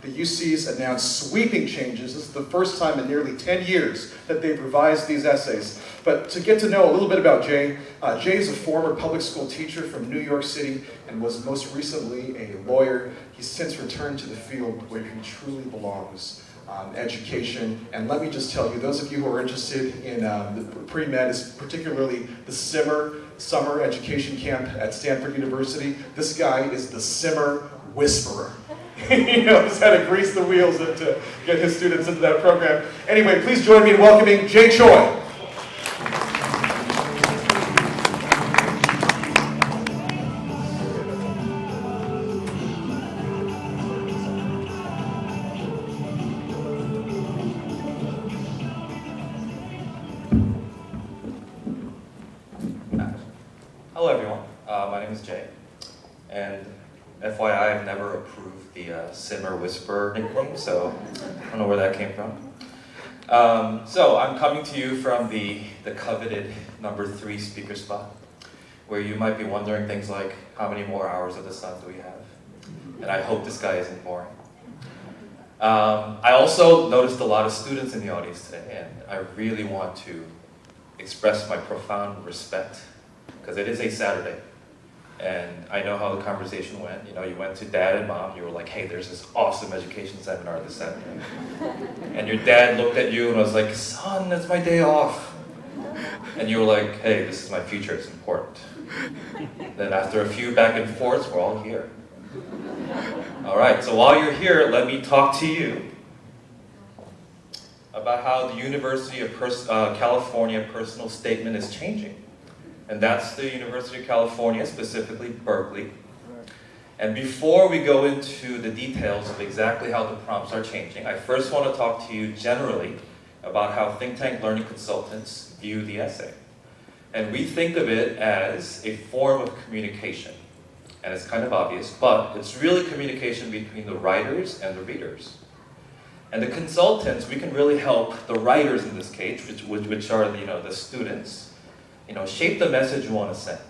the UC's announced sweeping changes. This is the first time in nearly 10 years that they've revised these essays. But to get to know a little bit about Jay, Jay is a former public school teacher from New York City and was most recently a lawyer. He's since returned to the field where he truly belongs, education. And let me just tell you, those of you who are interested in the pre-med, particularly the SIMMER, Summer Education Camp at Stanford University, this guy is the SIMMER Whisperer. He knows how to grease the wheels to get his students into that program. Anyway, please join me in welcoming Jay Choi. Hello everyone, my name is Jay, and FYI, I've never approved the Simmer Whisperer nickname, so I don't know where that came from. So I'm coming to you from the coveted number 3 speaker spot, where you might be wondering things like, how many more hours of the sun do we have? And I hope this guy isn't boring. I also noticed a lot of students in the audience today, and I really want to express my profound respect, because it is a Saturday. And I know how the conversation went. You know, you went to dad and mom, you were like, hey, there's this awesome education seminar this Saturday. And your dad looked at you and was like, son, that's my day off. And you were like, hey, this is my future, it's important. Then after a few back and forths, we're all here. All right, so while you're here, let me talk to you about how the University of California personal statement is changing. And that's the University of California, specifically Berkeley. And before we go into the details of exactly how the prompts are changing, I first want to talk to you generally about how think tank learning consultants view the essay. And we think of it as a form of communication. And it's kind of obvious, but it's really communication between the writers and the readers. And the consultants, we can really help the writers in this case, which are the students, shape the message you want to send.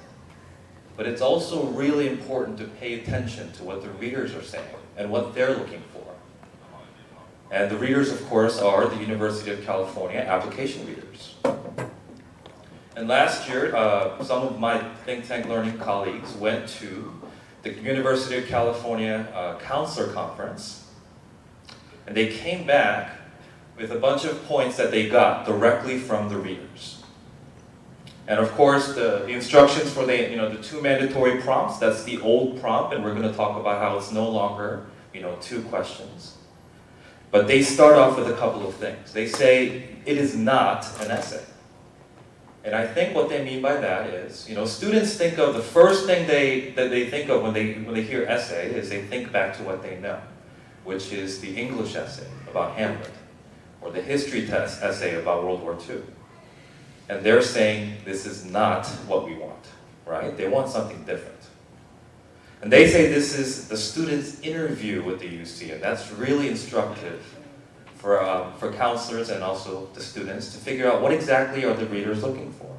But it's also really important to pay attention to what the readers are saying and what they're looking for. And the readers, of course, are the University of California application readers. And last year, some of my think tank learning colleagues went to the University of California Counselor Conference, and they came back with a bunch of points that they got directly from the readers. And of course, the instructions for the 2 mandatory prompts, that's the old prompt, and we're going to talk about how it's no longer 2 questions. But they start off with a couple of things. They say, it is not an essay. And I think what they mean by that is, students think of the first thing that they think of when they hear essay is they think back to what they know, which is the English essay about Hamlet, or the history test essay about World War II. And they're saying, this is not what we want, right? They want something different. And they say this is the student's interview with the UC, and that's really instructive for counselors and also the students to figure out what exactly are the readers looking for.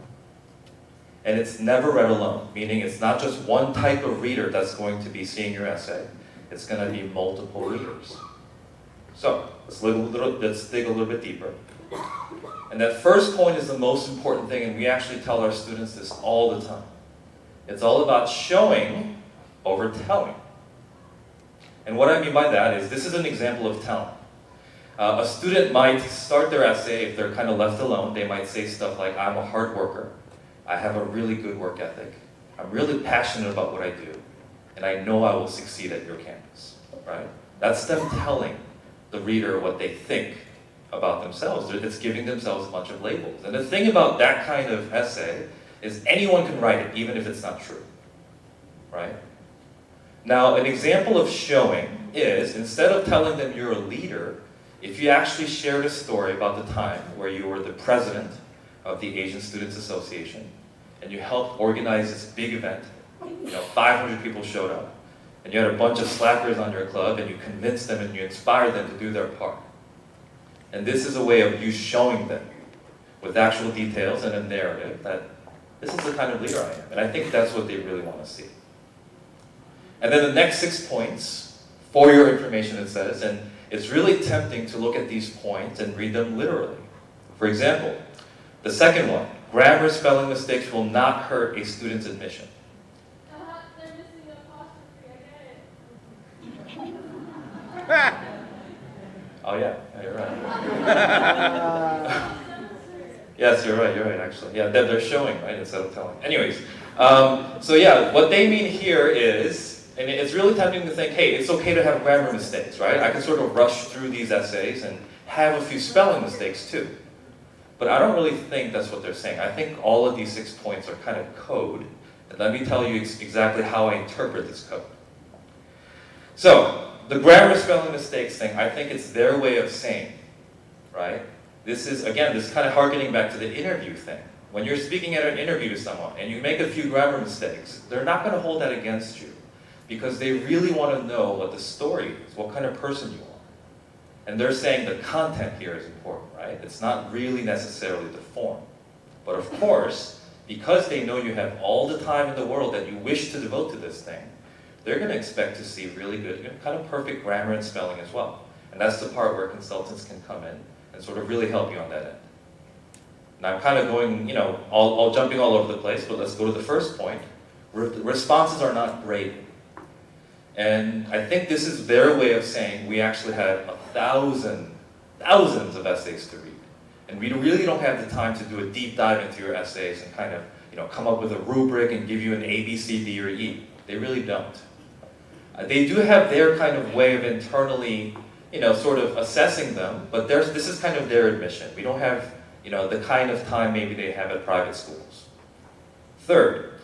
And it's never read alone, meaning it's not just one type of reader that's going to be seeing your essay. It's going to be multiple readers. So let's dig a little bit deeper. And that first point is the most important thing, and we actually tell our students this all the time. It's all about showing over telling. And what I mean by that is, this is an example of telling. A student might start their essay, if they're kind of left alone, they might say stuff like, I'm a hard worker, I have a really good work ethic, I'm really passionate about what I do, and I know I will succeed at your campus, right? That's them telling the reader what they think about themselves. It's giving themselves a bunch of labels. And the thing about that kind of essay is anyone can write it, even if it's not true, right? Now, an example of showing is, instead of telling them you're a leader, if you actually shared a story about the time where you were the president of the Asian Students Association, and you helped organize this big event, 500 people showed up, and you had a bunch of slackers on your club, and you convinced them and you inspired them to do their part. And this is a way of you showing them, with actual details and a narrative, that this is the kind of leader I am. And I think that's what they really want to see. And then the next 6 points For your information, it says, and it's really tempting to look at these points and read them literally. For example, the second one, grammar spelling mistakes will not hurt a student's admission. They're missing the apostrophe, I get it. Oh yeah, you're right. Yes, you're right, actually. Yeah, they're showing, right, instead of telling. Anyways, so yeah, what they mean here is, and it's really tempting to think, hey, it's okay to have grammar mistakes, right? I can sort of rush through these essays and have a few spelling mistakes too. But I don't really think that's what they're saying. I think all of these 6 points are kind of code. And let me tell you exactly how I interpret this code. So, the grammar spelling mistakes thing, I think it's their way of saying, right? This is, again, this is kind of harkening back to the interview thing. When you're speaking at an interview to someone and you make a few grammar mistakes, they're not going to hold that against you because they really want to know what the story is, what kind of person you are. And they're saying the content here is important, right? It's not really necessarily the form. But of course, because they know you have all the time in the world that you wish to devote to this thing, they're going to expect to see really good, kind of perfect grammar and spelling as well. And that's the part where consultants can come in and sort of really help you on that end. Now I'm kind of going, all jumping all over the place, but let's go to the first point. Responses are not graded. And I think this is their way of saying we actually have thousands of essays to read. And we really don't have the time to do a deep dive into your essays and kind of, come up with a rubric and give you an A, B, C, D, or E. They really don't. They do have their kind of way of internally, sort of assessing them, but this is kind of their admission. We don't have, the kind of time maybe they have at private schools. Third,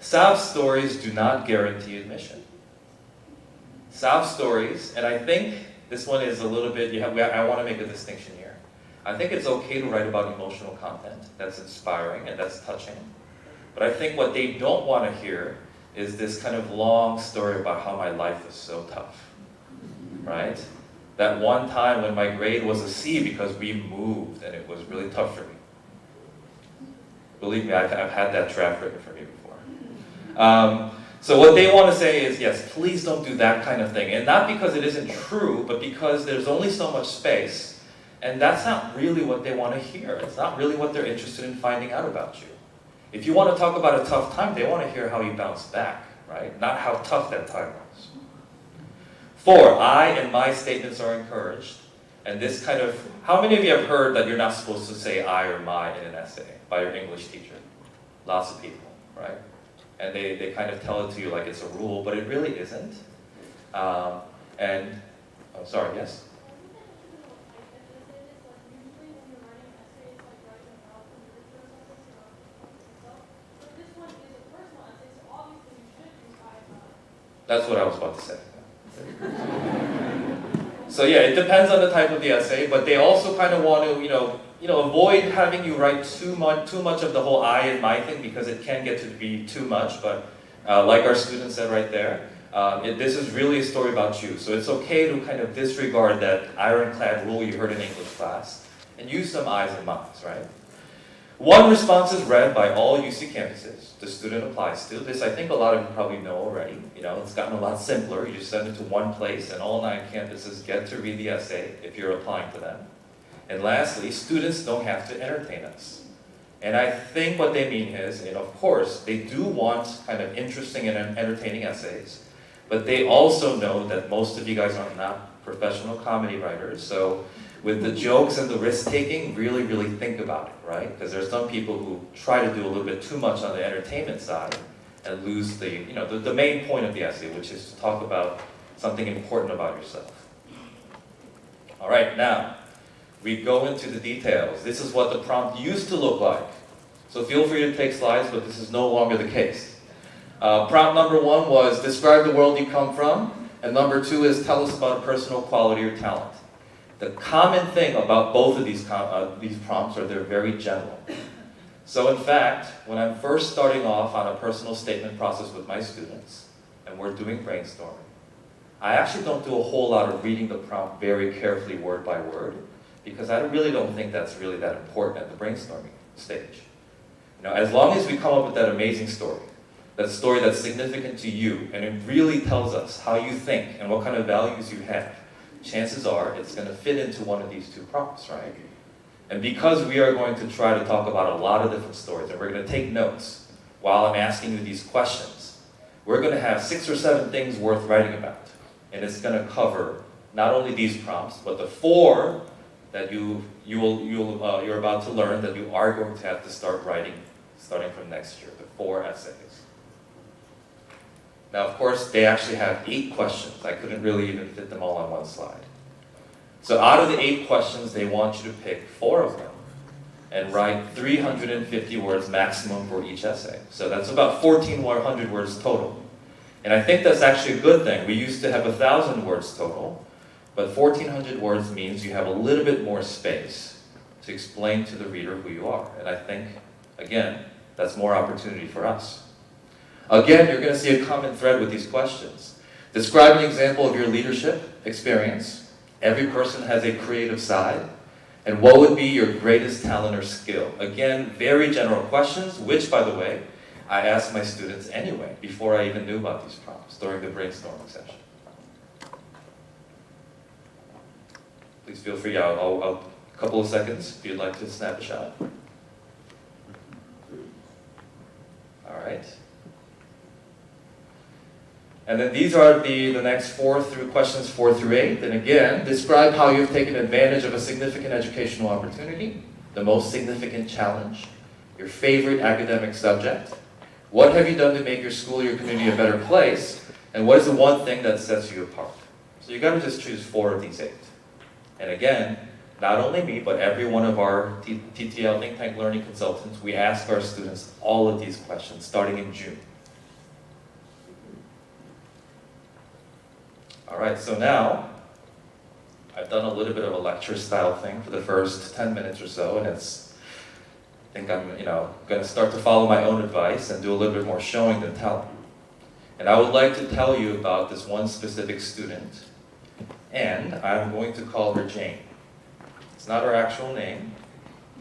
sob stories do not guarantee admission. Sob stories, and I think this one is a little bit, I want to make a distinction here. I think it's okay to write about emotional content that's inspiring and that's touching. But I think what they don't want to hear is this kind of long story about how my life was so tough, right? That one time when my grade was a C because we moved and it was really tough for me. Believe me, I've had that draft written for me before. So what they want to say is, yes, please don't do that kind of thing. And not because it isn't true, but because there's only so much space. And that's not really what they want to hear. It's not really what they're interested in finding out about you. If you want to talk about a tough time, they want to hear how you bounced back, right? Not how tough that time was. 4, I and my statements are encouraged. And this kind of, how many of you have heard that you're not supposed to say I or my in an essay by your English teacher? Lots of people, right? And they kind of tell it to you like it's a rule, but it really isn't. Oh, sorry, yes? That's what I was about to say. So yeah, it depends on the type of the essay, but they also kind of want to, avoid having you write too much of the whole I and my thing because it can get to be too much. But like our student said right there, this is really a story about you. So it's okay to kind of disregard that ironclad rule you heard in English class and use some I's and my's, right? One response is read by all UC campuses the student applies to. This I think a lot of you probably know already. It's gotten a lot simpler. You just send it to one place and all 9 campuses get to read the essay if you're applying to them. And lastly, students don't have to entertain us. And I think what they mean is, and of course, they do want kind of interesting and entertaining essays, but they also know that most of you guys are not professional comedy writers, so with the jokes and the risk-taking, really, really think about it, right? Because there's some people who try to do a little bit too much on the entertainment side and lose the main point of the essay, which is to talk about something important about yourself. All right, now, we go into the details. This is what the prompt used to look like. So feel free to take slides, but this is no longer the case. Prompt number 1 was describe the world you come from, and number 2 is tell us about a personal quality or talent. The common thing about both of these prompts are they're very general. So in fact, when I'm first starting off on a personal statement process with my students, and we're doing brainstorming, I actually don't do a whole lot of reading the prompt very carefully word by word, because I really don't think that's really that important at the brainstorming stage. As long as we come up with that amazing story, that story that's significant to you, and it really tells us how you think and what kind of values you have, chances are it's going to fit into one of these two prompts, right? And because we are going to try to talk about a lot of different stories, and we're going to take notes while I'm asking you these questions, we're going to have 6 or 7 things worth writing about. And it's going to cover not only these prompts, but the 4 that you're about to learn that you are going to have to start writing starting from next year, the 4 essays. Now, of course, they actually have 8 questions. I couldn't really even fit them all on one slide. So out of the 8 questions, they want you to pick 4 of them and write 350 words maximum for each essay. So that's about 1,400 words total. And I think that's actually a good thing. We used to have 1,000 words total, but 1,400 words means you have a little bit more space to explain to the reader who you are. And I think, again, that's more opportunity for us. Again, you're going to see a common thread with these questions. Describe an example of your leadership experience. Every person has a creative side. And what would be your greatest talent or skill? Again, very general questions, which, by the way, I asked my students anyway, before I even knew about these prompts, during the brainstorming session. Please feel free, a couple of seconds if you'd like to snap a shot. All right. And then these are the next questions 4 through 8. And again, describe how you've taken advantage of a significant educational opportunity, the most significant challenge, your favorite academic subject, what have you done to make your school or your community a better place, and what is the one thing that sets you apart? So you got to just choose 4 of these 8. And again, not only me, but every one of our TTL Think Tank Learning Consultants, we ask our students all of these questions starting in June. All right, so now I've done a little bit of a lecture style thing for the first 10 minutes or so, and I think I'm going to start to follow my own advice and do a little bit more showing than telling. And I would like to tell you about this one specific student, and I'm going to call her Jane. It's not her actual name,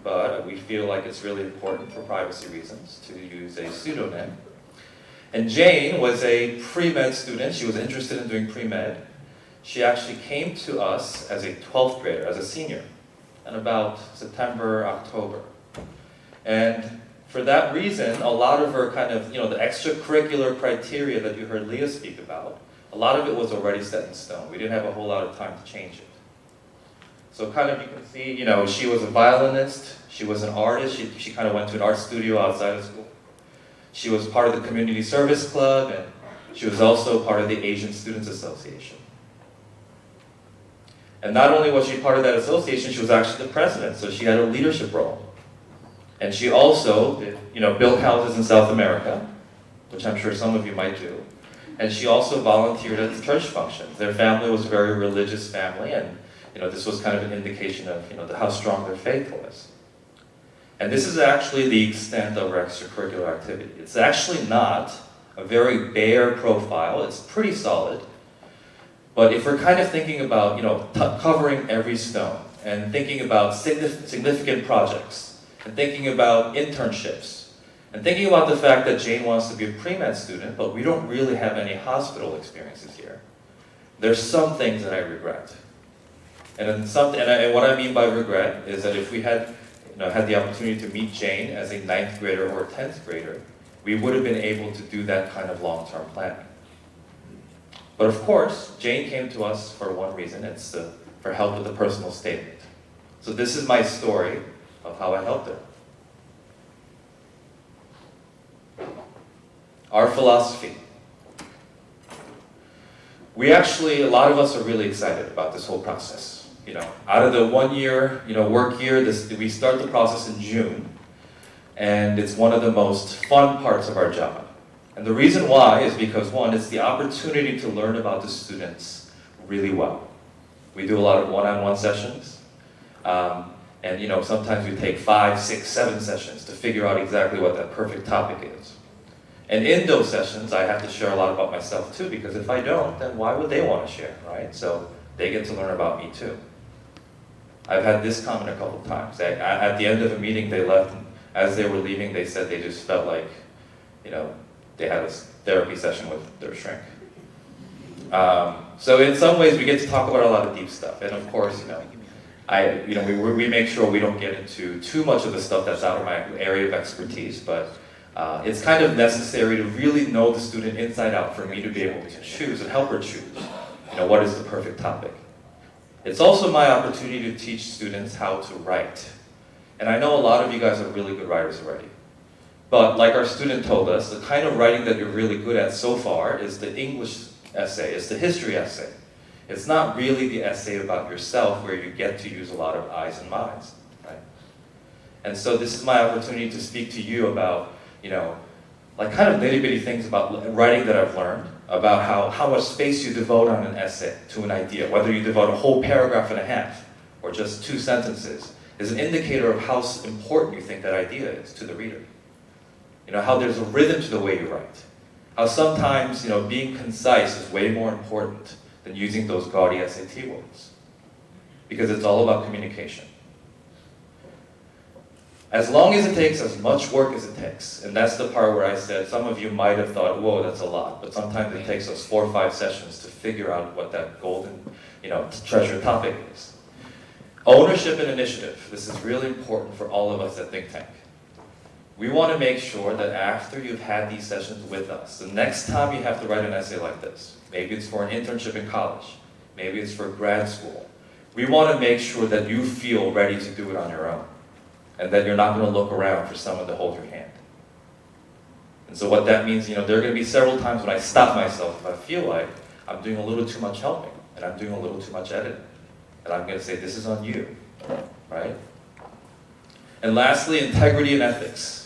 but we feel like it's really important for privacy reasons to use a pseudonym. And Jane was a pre-med student. She was interested in doing pre-med. She actually came to us as a 12th grader, as a senior, in about September, October. And for that reason, a lot of her kind of, the extracurricular criteria that you heard Leah speak about, a lot of it was already set in stone. We didn't have a whole lot of time to change it. So kind of you can see, she was a violinist, she was an artist, she kind of went to an art studio outside of school. She was part of the community service club, and she was also part of the Asian Students Association. And not only was she part of that association, she was actually the president, so she had a leadership role. And she also did, built houses in South America, which I'm sure some of you might do. And she also volunteered at the church functions. Their family was a very religious family, and this was kind of an indication of how strong their faith was. And this is actually the extent of our extracurricular activity. It's actually not a very bare profile. It's pretty solid. But if we're kind of thinking about, covering every stone, and thinking about significant projects, and thinking about internships, and thinking about the fact that Jane wants to be a pre-med student, but we don't really have any hospital experiences here, there's some things that I regret. And what I mean by regret is that if we had the opportunity to meet Jane as a 9th grader or a 10th grader, we would have been able to do that kind of long-term planning. But of course, Jane came to us for one reason. It's for help with a personal statement. So this is my story of how I helped her. Our philosophy. A lot of us are really excited about this whole process. Out of the 1 year, work year, we start the process in June, and it's one of the most fun parts of our job. And the reason why is because, one, it's the opportunity to learn about the students really well. We do a lot of one-on-one sessions, and sometimes we take 5, 6, 7 sessions to figure out exactly what that perfect topic is. And in those sessions, I have to share a lot about myself too, because if I don't, then why would they want to share, right? So they get to learn about me too. I've had this comment a couple of times. At the end of a meeting, they left, and as they were leaving, they said they just felt like, they they had a therapy session with their shrink. So in some ways, we get to talk about a lot of deep stuff. And of course, we make sure we don't get into too much of the stuff that's out of my area of expertise, but it's kind of necessary to really know the student inside out for me to be able to choose and help her choose, what is the perfect topic. It's also my opportunity to teach students how to write. And I know a lot of you guys are really good writers already. But like our student told us, the kind of writing that you're really good at so far is the English essay, it's the history essay. It's not really the essay about yourself where you get to use a lot of I's and my's, right? And so this is my opportunity to speak to you about, kind of nitty-bitty things about writing that I've learned, about how much space you devote on an essay to an idea, whether you devote a whole paragraph and a half or just 2 sentences, is an indicator of how important you think that idea is to the reader. How there's a rhythm to the way you write. How sometimes, being concise is way more important than using those gaudy SAT words. Because it's all about communication. As long as it takes as much work as it takes, and that's the part where I said some of you might have thought, whoa, that's a lot, but sometimes it takes us 4 or 5 sessions to figure out what that golden, treasure topic is. Ownership and initiative. This is really important for all of us at Think Tank. We want to make sure that after you've had these sessions with us, the next time you have to write an essay like this, maybe it's for an internship in college, maybe it's for grad school, we want to make sure that you feel ready to do it on your own, and that you're not going to look around for someone to hold your hand. And so what that means, there are going to be several times when I stop myself if I feel like I'm doing a little too much helping, and I'm doing a little too much editing. And I'm going to say, this is on you, right? And lastly, integrity and ethics.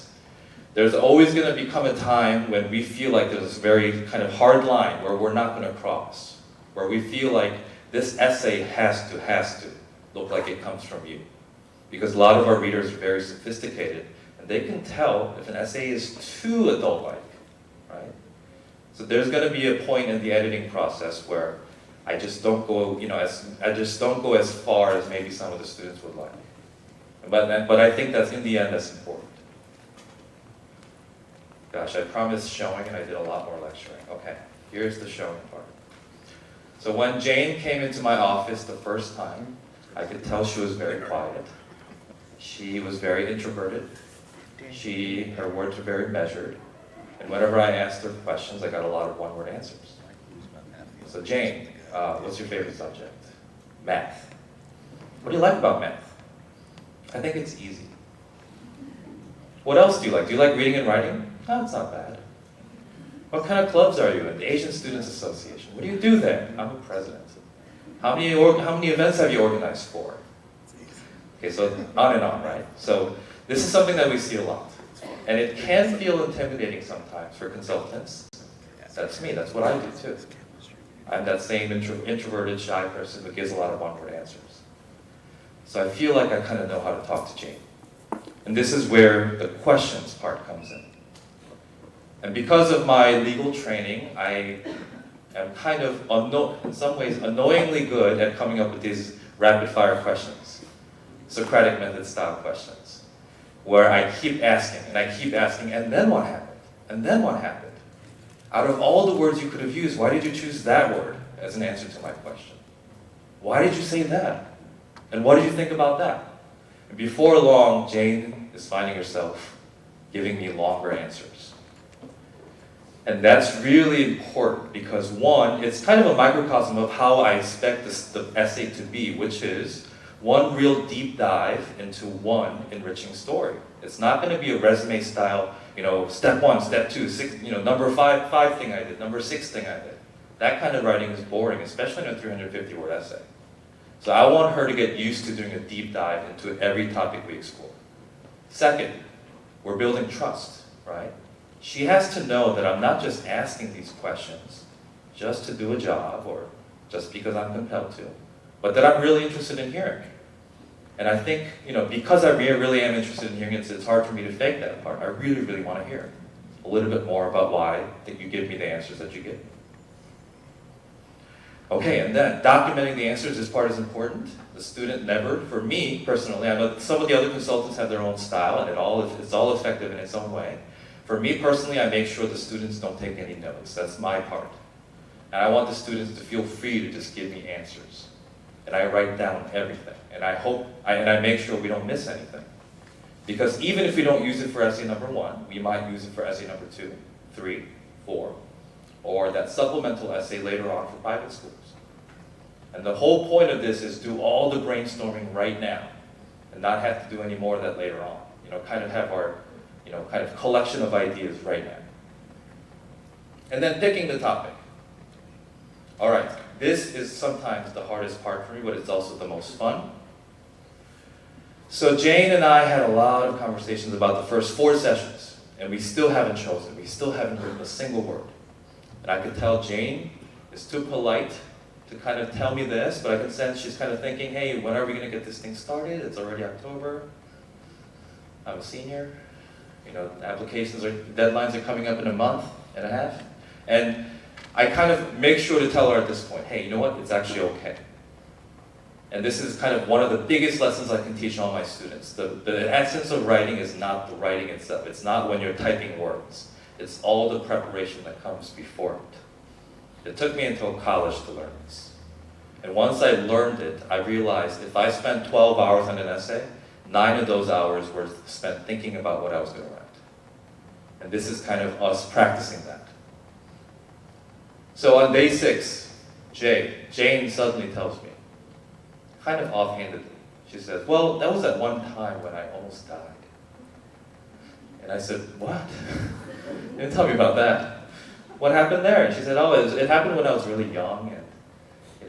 There's always going to become a time when we feel like there's this very kind of hard line where we're not going to cross, where we feel like this essay has to look like it comes from you. Because a lot of our readers are very sophisticated, and they can tell if an essay is too adult-like, right? So there's going to be a point in the editing process where I just don't go, as far as maybe some of the students would like. But I think that's in the end that's important. Gosh, I promised showing and I did a lot more lecturing. Okay, here's the showing part. So when Jane came into my office the first time, I could tell she was very quiet. She was very introverted. Her words were very measured. And whenever I asked her questions, I got a lot of one-word answers. So Jane, what's your favorite subject? Math. What do you like about math? I think it's easy. What else do you like? Do you like reading and writing? No, it's not bad. What kind of clubs are you in? The Asian Students Association. What do you do there? I'm a president. How many events have you organized for? Okay, so on and on, right? So this is something that we see a lot. And it can feel intimidating sometimes for consultants. That's me, that's what I do too. I'm that same introverted, shy person who gives a lot of one-word answers. So I feel like I kind of know how to talk to Jane. And this is where the questions part comes in. And because of my legal training, I am kind of, in some ways, annoyingly good at coming up with these rapid-fire questions. Socratic method style questions. Where I keep asking, and then what happened? And then what happened? Out of all the words you could have used, why did you choose that word as an answer to my question? Why did you say that? And what did you think about that? And before long, Jane is finding herself giving me longer answers. And that's really important because one, it's kind of a microcosm of how I expect the essay to be, which is one real deep dive into one enriching story. It's not going to be a resume style, step 1, step 2, 6, number 5 thing I did, number 6 thing I did. That kind of writing is boring, especially in a 350-word essay. So I want her to get used to doing a deep dive into every topic we explore. Second, we're building trust, right? She has to know that I'm not just asking these questions just to do a job or just because I'm compelled to, but that I'm really interested in hearing. And I think, because I really am interested in hearing it, it's hard for me to fake that part. I really, really want to hear a little bit more about why that you give me the answers that you give. Okay, and then documenting the answers, this part is important. The student never, for me personally, I know that some of the other consultants have their own style and it's all effective in its own way. For me personally, I make sure the students don't take any notes. That's my part. And I want the students to feel free to just give me answers. And I write down everything. And I make sure we don't miss anything. Because even if we don't use it for essay number 1, we might use it for essay number 2, 3, 4, or that supplemental essay later on for private schools. And the whole point of this is do all the brainstorming right now and not have to do any more of that later on. Kind of have our, kind of collection of ideas right now. And then picking the topic. All right, this is sometimes the hardest part for me, but it's also the most fun. So Jane and I had a lot of conversations about the first 4 sessions, and we still haven't chosen. We still haven't written a single word. And I could tell Jane is too polite to kind of tell me this, but I can sense she's kind of thinking, hey, when are we going to get this thing started? It's already October. I'm a senior. Deadlines are coming up in a month and a half. And I kind of make sure to tell her at this point, hey, you know what? It's actually okay. And this is kind of one of the biggest lessons I can teach all my students. The essence of writing is not the writing itself. It's not when you're typing words. It's all the preparation that comes before it. It took me until college to learn this. And once I learned it, I realized if I spent 12 hours on an essay, 9 of those hours were spent thinking about what I was going to write. And this is kind of us practicing that. So on day 6, Jane suddenly tells me, kind of offhandedly, she says, well, that was that one time when I almost died. And I said, what? You didn't tell me about that. What happened there? And she said, oh, it happened when I was really young, and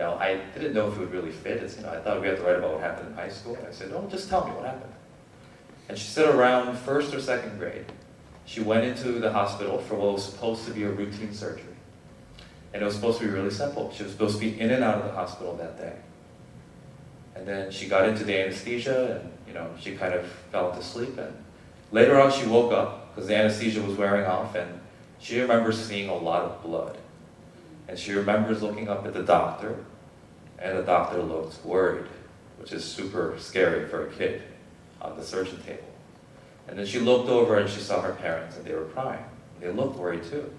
I didn't know if it would really fit. I thought we had to write about what happened in high school. And I said, oh, just tell me what happened. And she said around 1st or 2nd grade, she went into the hospital for what was supposed to be a routine surgery. And it was supposed to be really simple. She was supposed to be in and out of the hospital that day. And then she got into the anesthesia, and she kind of fell into sleep. And later on, she woke up because the anesthesia was wearing off, and she remembers seeing a lot of blood. And she remembers looking up at the doctor, and the doctor looked worried, which is super scary for a kid on the surgeon table. And then she looked over and she saw her parents, and they were crying. They looked worried too.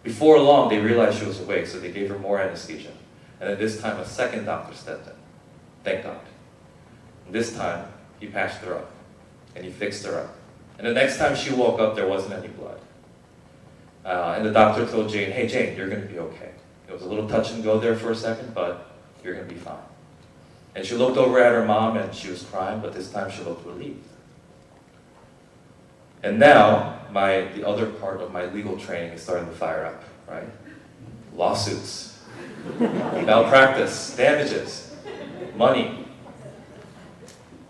Before long, they realized she was awake, so they gave her more anesthesia. And then this time, a 2nd doctor stepped in. Thank God. And this time, he patched her up, and he fixed her up. And the next time she woke up, there wasn't any blood. And the doctor told Jane, hey, Jane, you're going to be okay. It was a little touch and go there for a second, but you're going to be fine. And she looked over at her mom, and she was crying, but this time she looked relieved. And now, the other part of my legal training is starting to fire up, right? Lawsuits, malpractice, damages, money.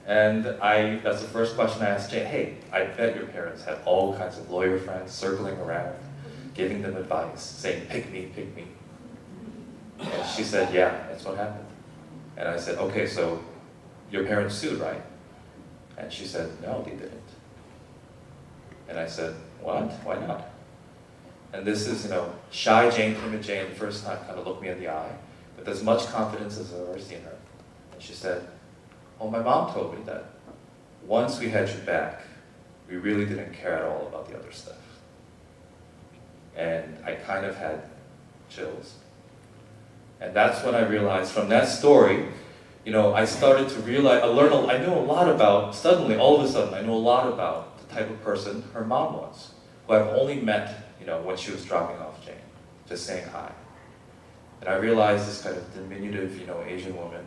And that's the first question I asked Jane. Hey, I bet your parents have all kinds of lawyer friends circling around, giving them advice, saying, pick me, pick me. And she said, yeah, that's what happened. And I said, okay, so your parents sued, right? And she said, no, they didn't. And I said, what? Why not? And this is, shy Jane, timid Jane, the first time kind of looked me in the eye, with as much confidence as I've ever seen her. And she said, oh, my mom told me that once we had you back, we really didn't care at all about the other stuff. And I kind of had chills. And that's when I realized from that story, I started to realize, I knew a lot about, suddenly, all of a sudden, I knew a lot about the type of person her mom was, who I've only met, when she was dropping off Jane, just saying hi. And I realized this kind of diminutive, Asian woman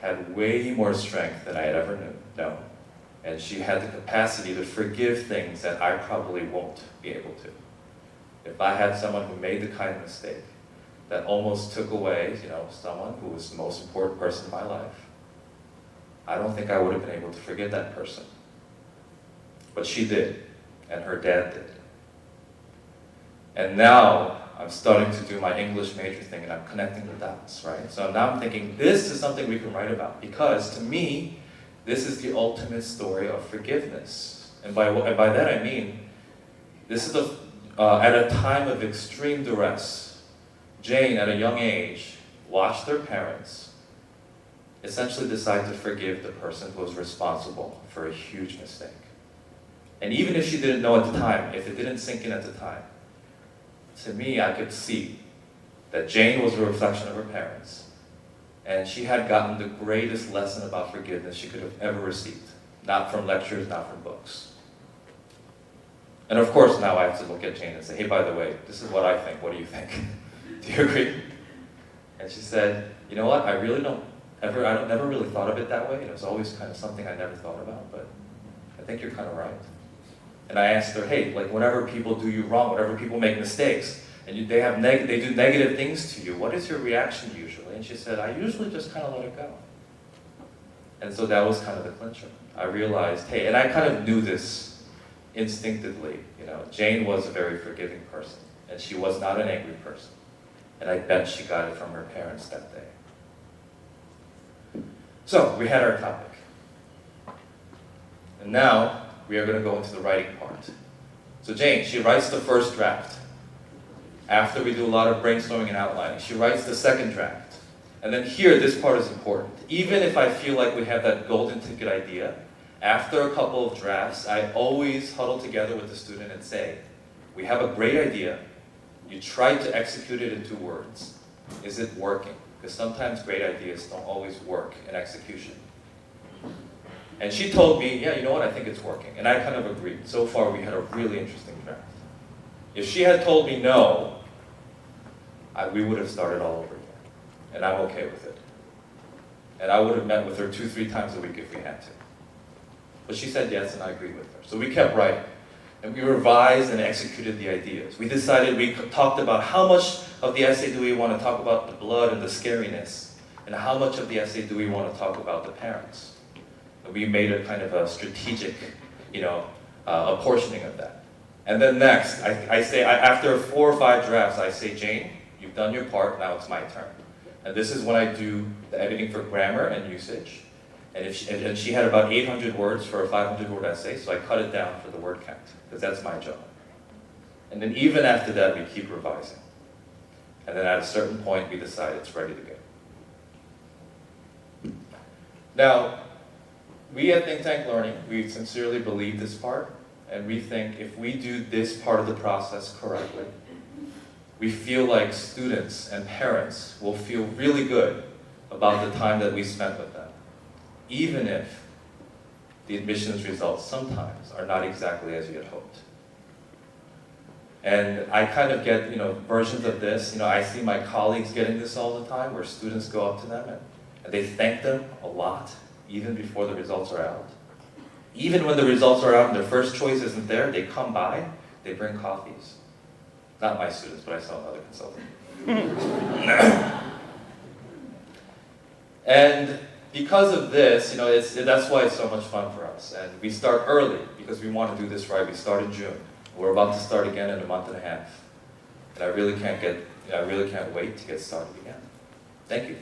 had way more strength than I had ever known. And she had the capacity to forgive things that I probably won't be able to. If I had someone who made the kind of mistake that almost took away, someone who was the most important person in my life, I don't think I would have been able to forgive that person. But she did, and her dad did. And now I'm starting to do my English major thing, and I'm connecting the dots, right? So now I'm thinking, this is something we can write about, because to me, this is the ultimate story of forgiveness. And by that I mean, this is at a time of extreme duress, Jane, at a young age, watched her parents essentially decide to forgive the person who was responsible for a huge mistake. And even if she didn't know at the time, if it didn't sink in at the time, to me, I could see that Jane was a reflection of her parents, and she had gotten the greatest lesson about forgiveness she could have ever received. Not from lectures, not from books. And of course, now I have to look at Jane and say, hey, by the way, this is what I think. What do you think? Do you agree? And she said, you know what? I never really thought of it that way. It was always kind of something I never thought about, but I think you're kind of right. And I asked her, hey, like whenever people do you wrong, whenever people make mistakes, and they do negative things to you, what is your reaction usually? And she said, I usually just kind of let it go. And so that was kind of the clincher. I realized, hey, and I kind of knew this instinctively. You know, Jane was a very forgiving person, and she was not an angry person. And I bet she got it from her parents that day. So, we had our topic. And now, we are going to go into the writing part. So Jane, she writes the first draft. After we do a lot of brainstorming and outlining, she writes the second draft. And then here, this part is important. Even if I feel like we have that golden ticket idea, after a couple of drafts, I always huddle together with the student and say, we have a great idea. You tried to execute it in 2 words. Is it working? Because sometimes great ideas don't always work in execution. And she told me, yeah, you know what, I think it's working. And I kind of agreed. So far, we had a really interesting draft. If she had told me no, we would have started all over again. And I'm okay with it. And I would have met with her 2-3 times a week if we had to. But she said yes, and I agreed with her. So we kept writing. And we revised and executed the ideas. We decided, we talked about how much of the essay do we want to talk about the blood and the scariness, and how much of the essay do we want to talk about the parents. And we made a kind of a strategic, apportioning of that. And then next, I say, after 4 or 5 drafts, I say, Jane, you've done your part, now it's my turn. And this is when I do the editing for grammar and usage. And she had about 800 words for a 500-word essay, so I cut it down for the word count, because that's my job. And then even after that, we keep revising. And then at a certain point, we decide it's ready to go. Now, we at Think Tank Learning, we sincerely believe this part, and we think if we do this part of the process correctly, we feel like students and parents will feel really good about the time that we spent with them, even if the admissions results sometimes are not exactly as you had hoped. And I kind of get, versions of this. I see my colleagues getting this all the time, where students go up to them and they thank them a lot, even before the results are out. Even when the results are out and their first choice isn't there, they come by, they bring coffees. Not my students, but I saw another consultant. And because of this, that's why it's so much fun for us. And we start early because we want to do this right. We start in June. We're about to start again in a month and a half. And I really can't wait to get started again. Thank you.